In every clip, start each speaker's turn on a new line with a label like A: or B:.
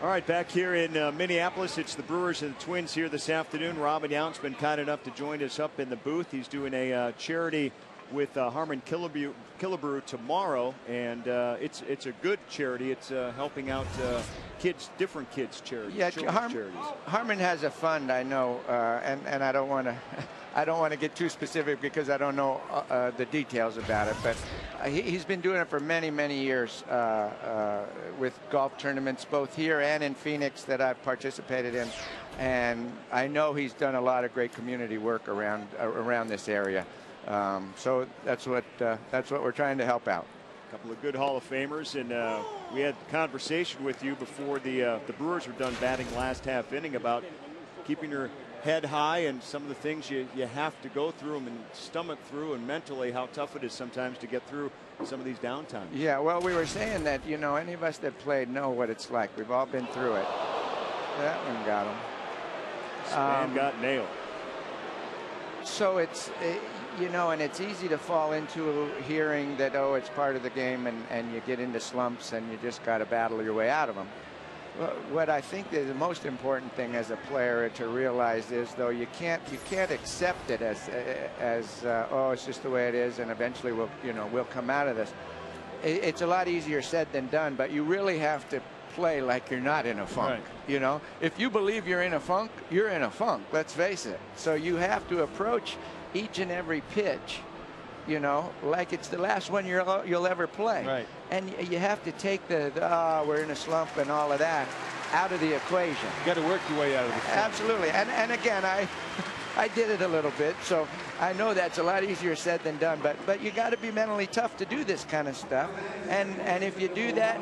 A: All right, back here in Minneapolis, it's the Brewers and the Twins here this afternoon. Robin Yount's been kind enough to join us up in the booth. He's doing a charity with Harmon Killebrew tomorrow, and it's a good charity. It's helping out kids, different kids' charities.
B: Yeah,
A: charities.
B: Harmon has a fund, I know, and I don't want to. I don't want to get too specific because I don't know the details about it, but he's been doing it for many, many years with golf tournaments, both here and in Phoenix, that I've participated in. And I know he's done a lot of great community work around this area. So that's what we're trying to help out.
A: A couple of good Hall of Famers, and we had a conversation with you before the Brewers were done batting last half inning about keeping your head high and some of the things you have to go through and stomach through, and mentally how tough it is sometimes to get through some of these downtimes.
B: Yeah, well, we were saying that, you know, any of us that played know what it's like. We've all been through it. That one got him.
A: Span got nailed.
B: So it's, you know, and it's easy to fall into hearing that, oh, it's part of the game, and you get into slumps and you just got to battle your way out of them. What I think is the most important thing as a player to realize is, though, you can't accept it as oh, it's just the way it is, and eventually we'll come out of this. It's a lot easier said than done, but you really have to play like you're not in a funk.
A: Right.
B: You know, if you believe you're in a funk, you're in a funk. Let's face it. So you have to approach each and every pitch, you know, like it's the last one you'll ever play.
A: Right.
B: And you have to take the we're in a slump and all of that out of the equation.
C: You got to work your way out of the slump.
B: Absolutely. And again, I did it a little bit, so I know that's a lot easier said than done. But you got to be mentally tough to do this kind of stuff. And if you do that,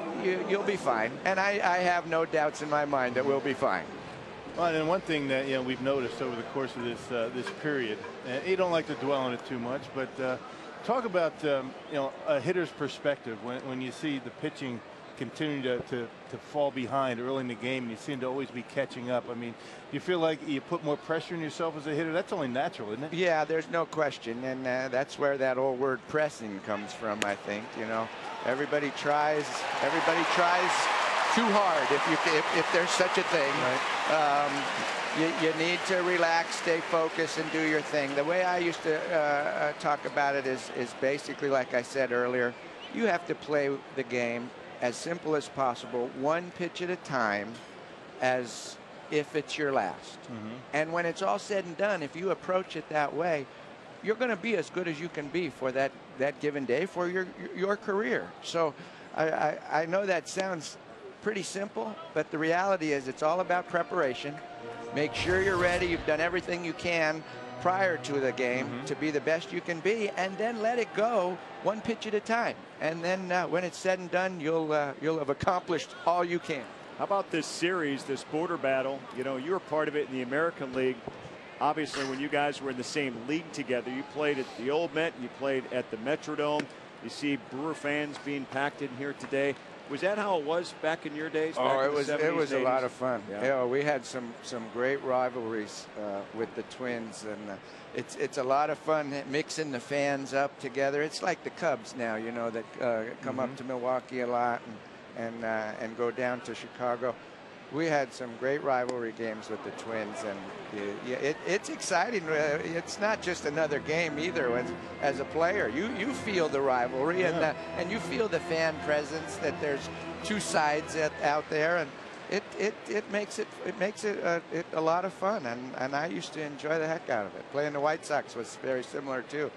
B: you'll be fine. And I have no doubts in my mind that we'll be fine.
C: Well, and one thing that we've noticed over the course of this period, and you don't like to dwell on it too much, but talk about a hitter's perspective when you see the pitching continue to fall behind early in the game, and you seem to always be catching up. I mean, do you feel like you put more pressure on yourself as a hitter? That's only natural, isn't it?
B: Yeah, there's no question, and that's where that old word pressing comes from. I think, you know, everybody tries too hard, if there's such a thing. Right. You need to relax, stay focused, and do your thing. The way I used to talk about it is basically, like I said earlier, you have to play the game as simple as possible, one pitch at a time, as if it's your last. Mm-hmm. And when it's all said and done, if you approach it that way, you're going to be as good as you can be for that given day, for your career. So I know that sounds pretty simple, but the reality is it's all about preparation. Make sure you're ready. You've done everything you can prior to the game to be the best you can be, and then let it go one pitch at a time. And then when it's said and done, you'll have accomplished all you can.
A: How about this series, this border battle? You know, you were part of it in the American League. Obviously, when you guys were in the same league together, you played at the Old Met, you played at the Metrodome. You see Brewer fans being packed in here today. Was that how it was back in your days?
B: Oh, it was a lot of fun.
A: Yeah.
B: You know, we had some great rivalries with the Twins, and it's a lot of fun mixing the fans up together. It's like the Cubs now, you know, that come up to Milwaukee a lot and go down to Chicago. We had some great rivalry games with the Twins, and it's exciting. It's not just another game either. As a player, you feel the rivalry, and you feel the fan presence. That there's two sides out there, and it makes it a lot of fun. And I used to enjoy the heck out of it. Playing the White Sox was very similar too.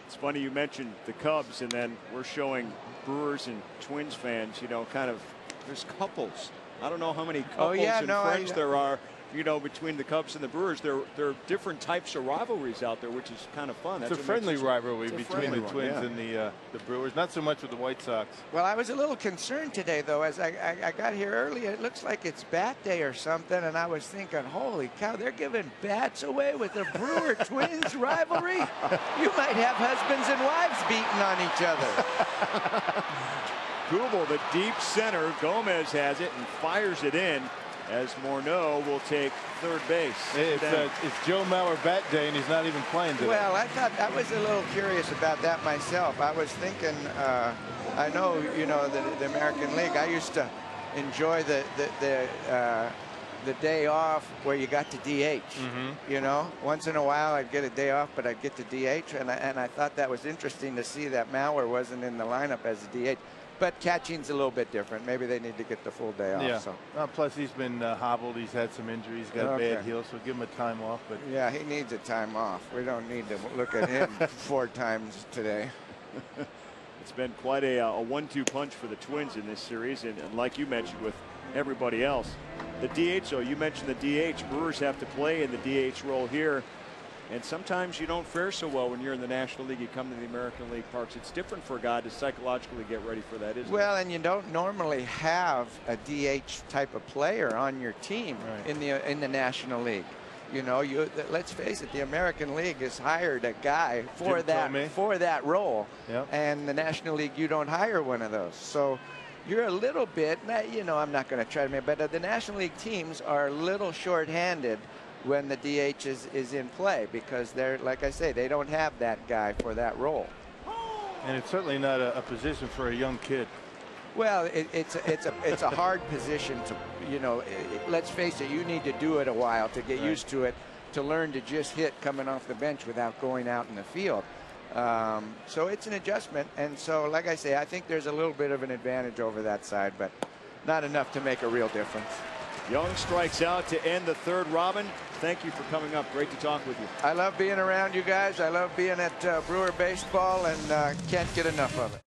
A: It's funny you mentioned the Cubs, and then we're showing Brewers and Twins fans. You know, kind of there's couples. I don't know how many couples and friends there are, you know, between the Cubs and the Brewers. There are different types of rivalries out there, which is kind of fun.
C: It's a friendly rivalry between the Twins and the Brewers, not so much with the White Sox.
B: Well, I was a little concerned today, though, as I got here early. It looks like it's bat day or something, and I was thinking, holy cow, they're giving bats away with the Brewer-Twins rivalry? You might have husbands and wives beating on each other.
A: Kubel, the deep center. Gomez has it and fires it in as Morneau will take third base.
C: It's Joe Mauer bat day, and he's not even playing today.
B: Well, I thought I was a little curious about that myself. I was thinking, I know, you know, the American League. I used to enjoy the day off where you got to DH. You know, once in a while I'd get a day off, but I'd get to DH, and I thought that was interesting to see that Mauer wasn't in the lineup as a DH. But catching's a little bit different. Maybe they need to get the full day off.
C: Yeah.
B: So.
C: Plus, he's been hobbled. He's had some injuries. He's got a bad heel, so give him a time off. But
B: yeah, he needs a time off. We don't need to look at him 4 times today.
A: It's been quite a 1-2 punch for the Twins in this series, and like you mentioned with everybody else, the DH. So you mentioned the DH. Brewers have to play in the DH role here. And sometimes you don't fare so well when you're in the National League. You come to the American League parks. It's different for a guy to psychologically get ready for that, isn't it?
B: Well, and you don't normally have a DH type of player on your team in the National League. You know, let's face it, the American League has hired a guy for that role, and the National League, you don't hire one of those. So you're a little bit, you know, I'm not going to try to make, but the National League teams are a little short-handed when the DH is in play, because they're, like I say, they don't have that guy for that role.
C: And it's certainly not a position for a young kid.
B: Well, it's a hard position to, you know, let's face it, you need to do it a while to get used to it, to learn to just hit coming off the bench without going out in the field. So it's an adjustment, and so like I say, I think there's a little bit of an advantage over that side, but not enough to make a real difference.
A: Young strikes out to end the 3rd. Robin, thank you for coming up. Great to talk with you.
B: I love being around you guys. I love being at Brewer baseball, and can't get enough of it.